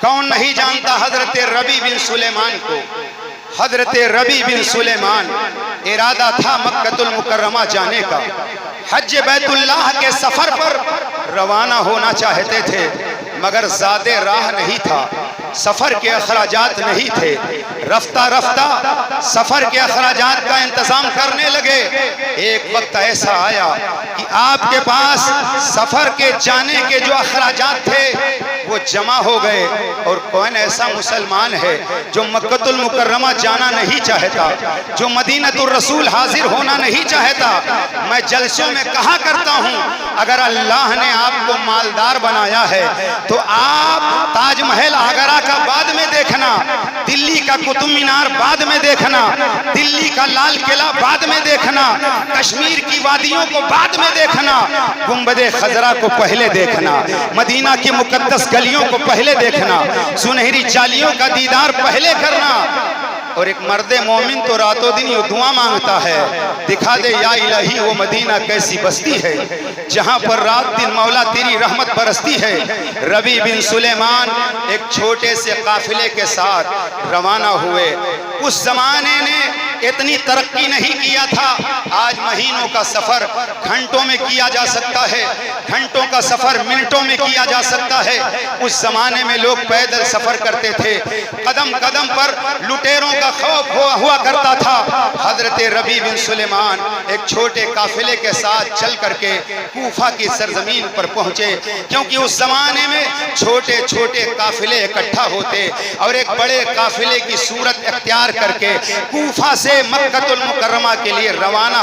کون نہیں جانتا حضرت ربی بن سلیمان کو؟ حضرت ربی بن سلیمان ارادہ تھا مکہ المکرمہ جانے کا، حج بیت اللہ کے سفر پر روانہ ہونا چاہتے تھے، مگر زیادہ راہ نہیں تھا، سفر کے اخراجات نہیں تھے۔ رفتہ رفتہ سفر کے اخراجات کا انتظام کرنے لگے۔ ایک وقت ایسا آیا کہ آپ کے پاس سفر کے جانے کے جو اخراجات تھے وہ جمع ہو گئے، اور کون ایسا مسلمان ہے جو مکہ المکرمہ جانا نہیں چاہتا، جو مدینہ الرسول حاضر ہونا نہیں چاہتا؟ میں جلسوں میں کہا کرتا ہوں، اگر اللہ نے آپ کو مالدار بنایا ہے تو آپ تاج محل آگرہ کا بعد میں دیکھنا، دلی کا قطب مینار بعد میں دیکھنا، دلی کا لال قلعہ بعد میں دیکھنا، کشمیر کی وادیوں کو بعد میں دیکھنا، گنبد خضرا کو پہلے دیکھنا، مدینہ کی مقدس گلیوں کو پہلے دیکھنا، سنہری چالیوں کا دیدار پہلے کرنا۔ اور ایک مرد مومن تو راتوں دن یہ دعا مانگتا ہے، دکھا دے یا الہی وہ مدینہ کیسی بستی ہے جہاں پر رات دن مولا تیری رحمت برستی ہے۔ ربی بن سلیمان ایک چھوٹے سے قافلے کے ساتھ روانہ ہوئے۔ اس زمانے نے اتنی ترقی نہیں کیا تھا، آج مہینوں کا سفر گھنٹوں میں کیا جا سکتا ہے، گھنٹوں کا سفر منٹوں میں کیا جا سکتا ہے۔ اس زمانے میں لوگ پیدل سفر کرتے تھے، قدم قدم پر لٹیروں کا خوف ہوا کرتا تھا۔ حضرت ربی بن سلیمان ایک چھوٹے قافلے کے ساتھ چل کر کے کوفہ کی سرزمین پر پہنچے، کیونکہ اس زمانے میں چھوٹے چھوٹے قافلے اکٹھا ہوتے اور ایک بڑے قافلے کی صورت اختیار کر کے کوفہ سے مکہ المکرمہ کے لیے روانہ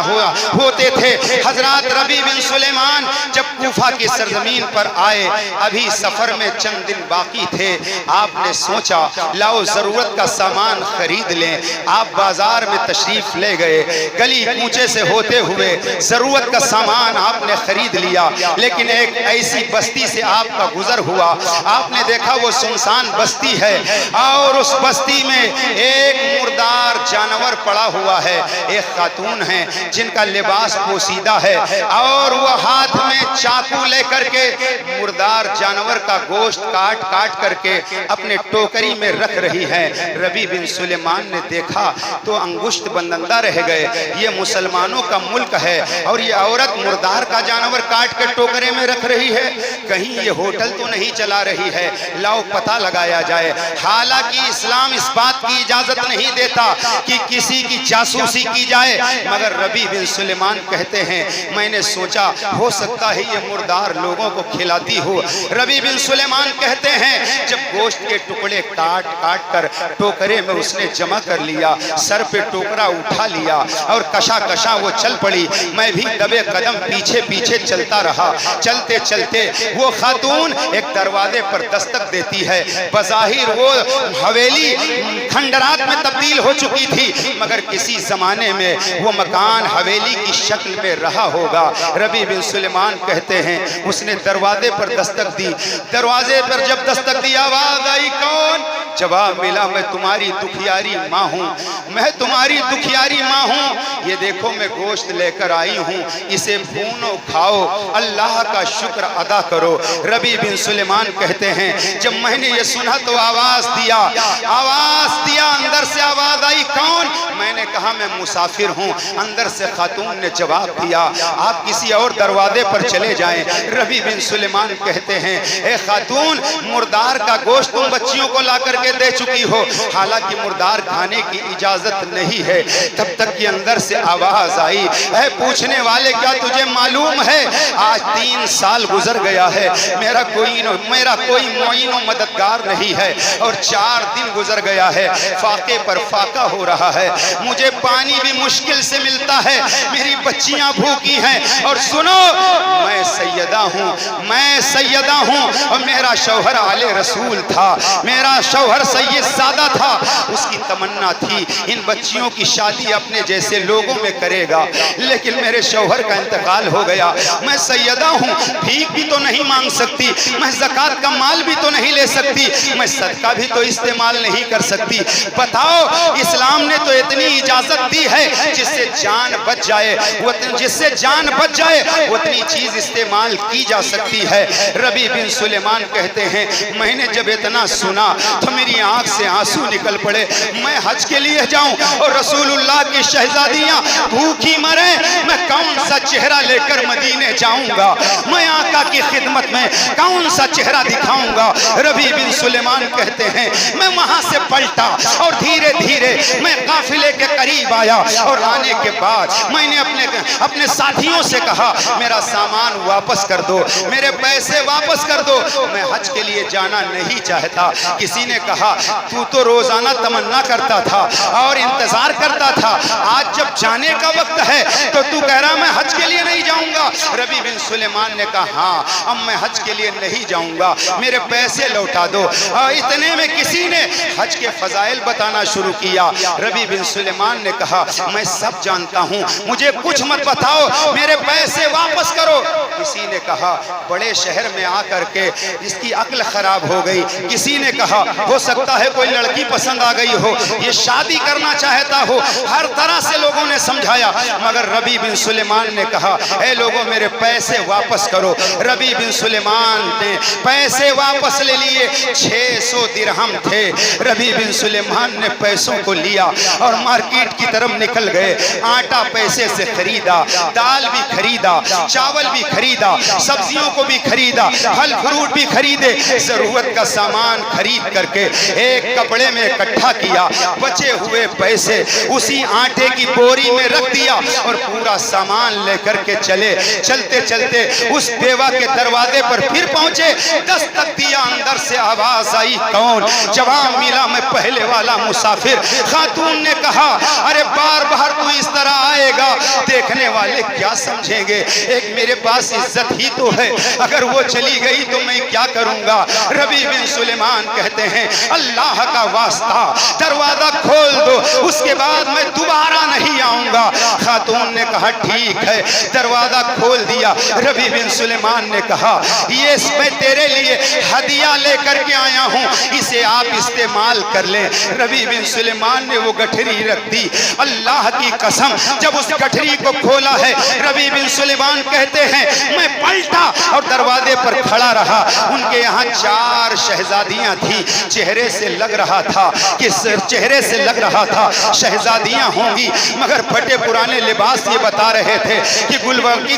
ہوتے تھے۔ حضرات ربی بن سلیمان جب کوفہ کی سرزمین پر آئے، ابھی سفر میں چند دن باقی تھے، آپ نے سوچا لاؤ ضرورت کا سامان خرید لیں۔ آپ بازار میں تشریف لے گئے، گلی کوچے سے ہوتے ہوئے ضرورت کا سامان آپ نے خرید لیا، لیکن ایک ایسی بستی سے آپ کا گزر ہوا، آپ نے دیکھا وہ سنسان بستی ہے، اور اس بستی میں ایک مردار جانور پڑا ہوا ہے، ایک خاتون ہے جن کا لباس پوسیدہ ہے، اور وہ ہاتھ میں چاقو لے کر کے مردار جانور کا گوشت کاٹ کاٹ کر کے اپنے ٹوکری میں رکھ رہی ہے۔ ربی بن سلیمان نے دیکھا تو انگشت بندندہ رہ گئے، یہ مسلمانوں کا ملک ہے اور یہ عورت مردار کا جانور کاٹ کے ٹوکرے میں رکھ رہی ہے، کہیں یہ ہوٹل تو نہیں چلا رہی ہے، لاؤ پتہ لگایا جائے۔ حالانکہ اسلام اس بات کی اجازت نہیں دیتا کہ کسی کی جاسوسی کی جائے، مگر ربی بن سلیمان کہتے ہیں میں نے سوچا ہو سکتا ہے یہ مردار لوگوں کو کھلاتی ہو۔ ربی بن سلیمان کہتے ہیں جب گوشت کے ٹکڑے کاٹ کاٹ کر ٹوکرے میں اس نے جمع کر لیا، سر پہ ٹوکرا اٹھا لیا اور کشا کشا وہ چل پڑی، میں بھی دبے قدم پیچھے پیچھے چلتا رہا۔ چلتے چلتے وہ خاتون ایک دروازے پر دستک دیتی ہے، بظاہر وہ حویلی کھنڈرات میں تبدیل ہو چکی تھی، مگر کسی زمانے میں وہ مکان حویلی کی شکل میں رہا ہوگا۔ ربی بن سلیمان کہتے ہیں اس نے دروازے پر دستک دی، دروازے پر جب دستک دی آواز آئی کون؟ جواب ملا میں تمہاری دکھیاری ماں ہوں، میں تمہاری دکھیاری ماں ہوں، یہ دیکھو میں گوشت لے کر آئی ہوں، اسے بھونو کھاؤ، اللہ کا شکر ادا کرو۔ ربی بن سلیمان کہتے ہیں جب میں نے یہ سنا تو آواز دیا، اندر سے آواز آئی کون؟ میں نے کہا میں مسافر ہوں۔ اندر سے خاتون نے جواب دیا آپ کسی اور دروازے پر چلے جائیں۔ ربی بن سلیمان کہتے ہیں اے خاتون، مردار کا گوشت تم بچیوں کو لا کر کے دے چکی ہو، حالانکہ مردار کھانے کی اجازت نہیں ہے۔ تب تک کہ اندر سے آواز آئی اے پوچھنے والے کیا تجھے معلوم ہے آج 3 سال گزر گیا ہے، میرا کوئی معین و مددگار نہیں ہے، اور 4 دن گزر گیا ہے، فاقے پر فاقہ ہو رہا ہے، مجھے پانی بھی مشکل سے ملتا ہے، میری بچیاں بھوکی ہیں، اور سنو میں سیدہ ہوں اور میرا شوہر آل رسول تھا، میرا شوہر جوہر سید سادہ تھا، اس کی تمنا تھی ان بچیوں کی شادی اپنے جیسے لوگوں میں کرے گا، لیکن میرے شوہر کا انتقال ہو گیا، میں سیدہ ہوں، بھیک بھی تو نہیں مانگ سکتی، میں زکوٰۃ کا مال بھی تو نہیں لے سکتی، میں صدقہ بھی تو استعمال نہیں کر سکتی، بتاؤ اسلام نے تو اتنی اجازت دی ہے جس سے جان بچ جائے، اتنی چیز استعمال کی جا سکتی ہے۔ ربیع بن سلیمان کہتے ہیں میں نے جب اتنا سنا تو میری آنکھ سے آنسو نکل پڑے، میں حج کے لیے جاؤں اور رسول اللہ کی شہزادیاں بھوکی مریں، میں کون سا چہرہ لے کر مدینے جاؤں گا، میں آقا کی خدمت میں کون سا چہرہ دکھاؤں گا۔ ربیع بن سلیمان کہتے ہیں میں وہاں سے پلٹا اور دھیرے دھیرے میں قافلے کے قریب آیا، اور آنے کے بعد میں نے اپنے ساتھیوں سے کہا میرا سامان واپس کر دو، میرے پیسے واپس کر دو، میں حج کے لیے جانا نہیں چاہتا۔ کسی نے کہا تو روزانہ تمنا کرتا تھا اور انتظار کرتا تھا، آج جب جانے کا وقت ہے تو کہہ رہا میں حج کے لیے نہیں جاؤں گا۔ ربیع بن سلیمان نے کہا ہاں اب میں حج کے لیے نہیں جاؤں گا، میرے پیسے لوٹا دو۔ اتنے میں کسی نے حج کے فضائل بتانا شروع کیا۔ ربیع بن سلیمان نے کہا میں سب جانتا ہوں، مجھے کچھ مت بتاؤ، میرے پیسے واپس کرو۔ کسی نے کہا بڑے شہر میں آ کر کے اس کی عقل خراب ہو گئی، کسی نے کہا ہو سکتا ہے کوئی لڑکی پسند آ گئی ہو، یہ شادی کرنا چاہتا ہو، ہر طرح سے لوگوں نے سمجھایا، مگر ربیع بن سلیمان نے کہا اے لوگوں میرے پیسے واپس کرو۔ ربیع بن سلیمان نے پیسے واپس لے لیے، 600 درہم تھے۔ ربیع بن سلیمان نے پیسوں کو لیا اور مارکیٹ کی طرف نکل گئے، آٹا پیسے سے خریدا، دال بھی خریدا، چاول بھی خریدا، سبزیوں کو بھی خریدا، پھل فروٹ بھی خریدے، ضرورت کا سامان خرید کر کے ایک کپڑے میں اکٹھا کیا، بچے ہوئے پیسے اسی آٹے کی بوری میں رکھ دیا اور پورا سامان لے کر کے چلتے چلتے اس بیوہ کے دروازے پر پھر پہنچے، دستک دیا، اندر سے آواز آئی کون؟ جواب ملا میں پہلے والا مسافر۔ خاتون نے کہا ارے بار بار تو اس طرح آئے گا، دیکھنے والے کیا سمجھیں گے، ایک میرے پاس عزت ہی تو ہے، اگر وہ چلی گئی تو میں کیا کروں گا۔ ربیع بن سلیمان کہتے ہیں اللہ کا واسطہ دروازہ کھول دو، اس کے بعد میں دوبارہ نہیں آؤں گا۔ خاتون نے کہا ٹھیک ہے، دروازہ کھول دیا۔ ربیع بن سلیمان نے کہا یہ میں تیرے لیے ہدیہ لے کر کے آیا ہوں، اسے آپ استعمال کر لیں۔ ربیع بن سلیمان نے وہ گٹھری رکھ دی، اللہ کی قسم جب اس گٹھری کو کھولا ہے، ربیع بن سلیمان کہتے ہیں میں پلٹا اور دروازے پر کھڑا رہا، ان کے یہاں 4 شہزادیاں تھیں، چہرے سے لگ رہا تھا شہزادیاں ہوں گی، مگر پھٹے پرانے لباس یہ بتا رہے تھے کہ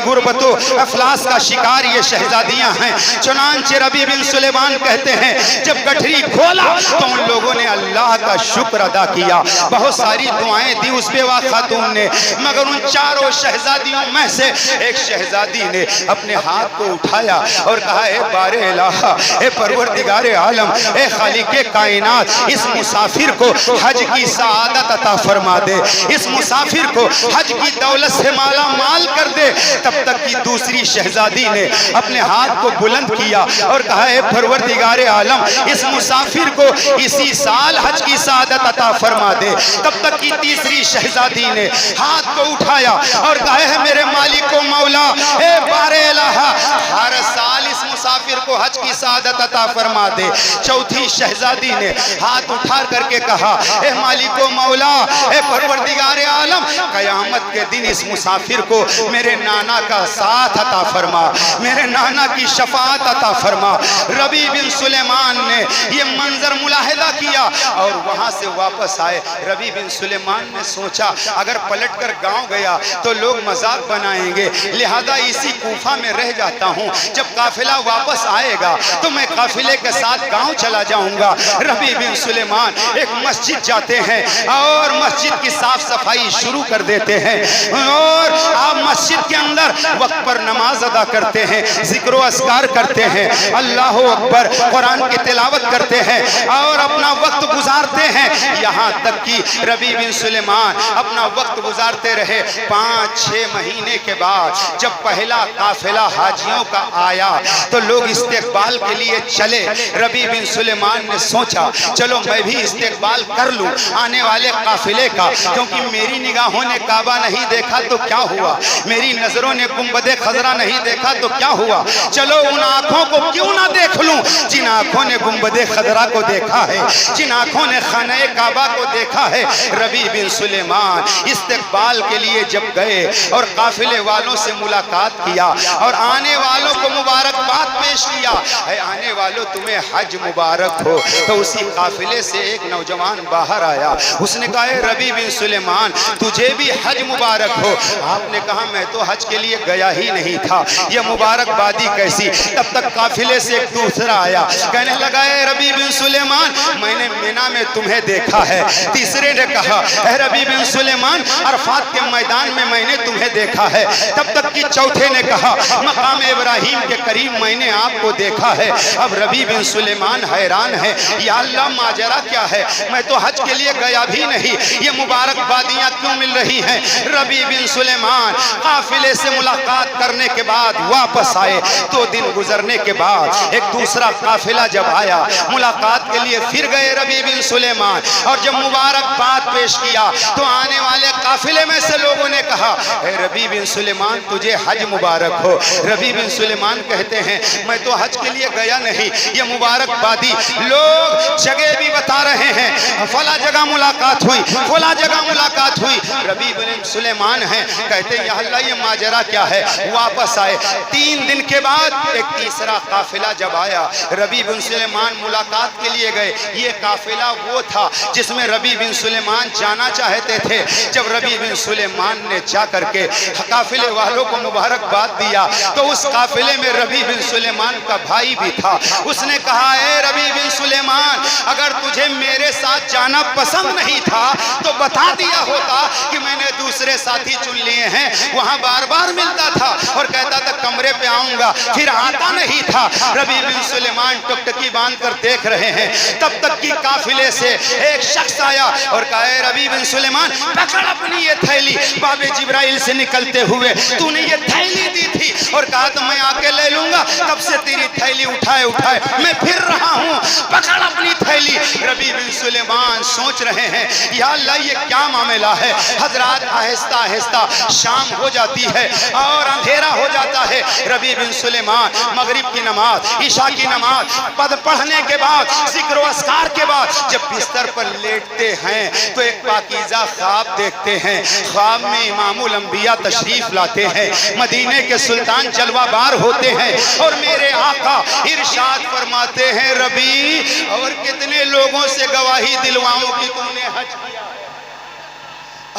غربت و افلاس کا شکار یہ شہزادیاں ہیں۔ چنانچہ ربیع بن سلیمان کہتے ہیں جب گٹھری کھولا تو ان لوگوں نے اللہ کا شکر ادا کیا، بہت ساری دعائیں دی اس بیوہ خاتون نے، مگر ان 4 شہزادیوں میں سے ایک شہزادی نے اپنے ہاتھ کو اٹھایا اور کہا اے بار الہ، اے پروردگار عالم، اے خالق کائنات، اس مسافر کو حج کی سعادت عطا فرما دے، اس مسافر کو حج کی دولت سے مالا مال کر دے۔ تب تک کی دوسری شہزادی نے اپنے ہاتھ کو بلند کیا اور کہا اے پروردگار عالم، اس مسافر کو اسی سال حج کی سعادت عطا فرما دے۔ تب تک کی تیسری شہزادی نے ہاتھ کو اٹھایا اور کہا ہے میرے مالک و مولا، اے بار الہ، ہر سال اس مسافر کو حج کی سعادت عطا فرما دے۔ چوتھی شہزادی نے ہاتھ اٹھا کر کے کہا اے مالک و مولا، اے پروردگار عالم، قیامت کے دن اس مسافر کو میرے نانا کا ساتھ عطا فرما، میرے نانا کی شفاعت عطا فرما۔ ربیع بن سلیمان نے یہ منظر ملاحظہ کیا اور وہاں سے واپس آئے۔ ربیع بن سلیمان نے سوچا اگر پلٹ کر گاؤں گیا تو لوگ مذاق بنائیں گے، لہذا اسی کوفہ میں رہ جاتا ہوں، جب قافلہ واپس آئے گا تو میں قافلے کے ساتھ گاؤں چلا جاؤں گا۔ ربیع بن سلیمان ایک مسجد جاتے ہیں اور مسجد کی صاف صفائی شروع کر دیتے ہیں۔ اور آپ مسجد کے اندر وقت پر نماز ادا کرتے ہیں، ذکر و اذکار کرتے ہیں، اللہ اکبر، قرآن کی تلاوت کرتے ہیں اور اپنا وقت گزارتے ہیں، یہاں تک کہ ربیع بن سلیمان اپنا وقت گزارتے رہے۔ 5-6 مہینے کے بعد جب پہلا قافلہ حاجیوں کا آیا تو لوگ استقبال کے لیے چلے۔ ربیع بن سلیمان نے سوچا چلو میں بھی استقبال کر لوں آنے والے قافلے کا، کیونکہ میری نگاہوں نے کعبہ نہیں دیکھا تو کیا ہوا، میری نظروں نے گنبد خضرا نہیں دیکھا تو کیا ہوا، چلو ان آنکھوں کو کیوں نہ دیکھ لوں جن آنکھوں نے گنبد خضرا کو دیکھا ہے، جن آنکھوں نے خانہ کعبہ کو دیکھا ہے۔ ربیع بن سلیمان استقبال کے لیے جب گئے اور قافلے والوں سے ملاقات کیا اور آنے والوں کو مبارکباد پیش کیا، اے آنے والوں تمہیں حج مبارک ہو، تو اسی قافلے سے ایک نوجوان باہر آیا، اس نے کہا اے ربیع بن سلیمان تجھے بھی حج مبارک ہو۔ آپ نے کہا میں تو حج کے لیے گیا ہی نہیں تھا، یہ مبارکبادی کیسی؟ تب تک قافلے سے ایک دوسرا آیا، کہنے لگا اے ربیع بن سلیمان میں نے مینا میں تمہیں دیکھا ہے۔ تیسرے نے کہا اے ربیع بن سلیمان عرفات کے میدان میں نے تمہیں دیکھا ہے۔ تب تک کہ چوتھے نے کہا مقام ابراہیم کے قریب میں نے آپ کو دیکھا ہے۔ اب ربیع بن سلیمان حیران ہے، یا اللہ ماجرا کیا ہے، میں تو حج کے لیے گیا بھی نہیں، یہ مبارکبادیاں کیوں مل رہی ہیں؟ ربیع بن سلیمان قافلے سے ملاقات کرنے کے بعد واپس آئے۔ 2 دن گزرنے کے بعد ایک دوسرا قافلہ جب آیا، ملاقات کے لیے پھر گئے ربیع بن سلیمان، اور جب مبارکباد پیش کیا تو آنے والے قافلے میں سے لوگوں نے کہا اے ربیع بن سلیمان تجھے حج مبارک ہو۔ ربیع بن سلیمان کہتے ہیں میں تو حج کے لیے گیا نہیں، یہ مبارکبادی لوگ جگہ بھی بتا رہے ہیں، فلاں جگہ ملاقات ہوئی، فلاں جگہ ملاقات ہوئی۔ ربیع بن سلیمان ہیں، کہتے ہیں یا اللہ یہ ماجرا کیا ہے؟ واپس آئے۔ 3 دن کے بعد ایک تیسرا قافلہ جب آیا، ربیع بن سلیمان ملاقات کے لیے گئے۔ یہ قافلہ وہ تھا جس میں ربیع بن سلیمان جانا چاہتے تھے۔ جب ربیع بن سلیمان نے جا کر کے قافلے والوں کو مبارکباد دیا تو اس قافلے میں ربیع بن سلیمان کا بھائی بھی تھا۔ اس نے کہا اے ربیع بن سلیمان اگر تجھے میرے ساتھ جانا پسند نہیں تھا تو بتا دیا ہوتا کہ میں نے دوسرے ساتھی چن لیے ہیں۔ وہاں بار بار ملتا تھا اور کہتا تھا کمرے پہ آؤں گا، پھر آتا نہیں تھا۔ ربیع بن سلیمان ٹکٹکی باندھ کر دیکھ رہے ہیں، تب تک کہ قافلے سے ایک شخص آیا اور کہا اے ربیع بن سلیمان پکڑ اپنی یہ تھیلی، باب جبرائیل سے نکلتے ہوئے تو نے یہ تھیلی دی تھی اور کہا تو میں آ کے لے لوں گا، تب سے تیری تھیلی اٹھائے میں پھر رہا ہوں، پکڑ اپنی تھیلی۔ ربیع بن سلیمان سوچ رہے ہیں یا اللہ یہ کیا معاملہ ہے؟ حضرات آہستہ آہستہ شام ہو جاتی ہے اور اندھیرا ہو جاتا ہے۔ ربیع بن سلیمان مغرب کی نماز، عشاء کی نماز پڑھنے کے بعد، ذکر و اذکار کے بعد جب بستر پر لیٹتے ہیں تو ایک پاکیزہ خواب دیکھتے ہیں۔ خواب میں امام الانبیاء تشریف لاتے ہیں، مدینے کے سلطان جلوہ بار ہوتے ہیں اور میرے آقا ارشاد فرماتے ہیں ربیع اور کتنے لوگوں سے گواہی دلواؤں کہ تم نے حج کیا،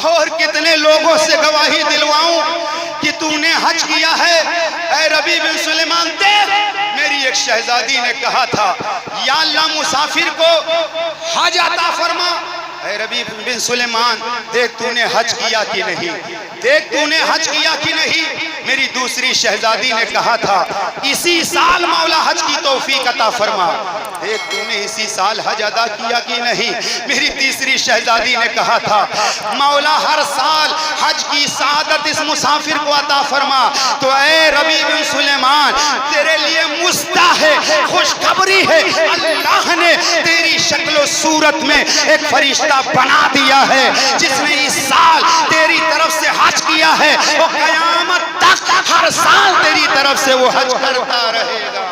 اور کتنے لوگوں سے گواہی دلواؤں کہ تم نے حج کیا ہے۔ اے ربیع بن سلیمان دیکھ میری ایک شہزادی نے کہا تھا یا اللہ مسافر کو حج عطا فرما۔ اے ربیع بن سلیمان دیکھ تو نے حج کیا کہ نہیں، دیکھ تو نے حج کیا کہ نہیں۔ میری دوسری شہزادی نے کہا تھا اسی سال مولا حج کی توفیق عطا فرما، دیکھ تو نے اسی سال حج ادا کیا کہ نہیں۔ میری تیسری شہزادی نے کہا تھا مولا ہر سال حج کی سعادت اس مسافر کو عطا فرما۔ تو اے ربیع بن سلیمان تیرے لیے مستح ہے، خوشخبری ہے، اللہ نے تیری شکل و صورت میں ایک فرشتہ بنا دیا ہے جس نے اس سال تیری طرف سے حج کیا ہے، وہ قیامت تک ہر سال تیری طرف سے وہ حج کرتا رہے گا۔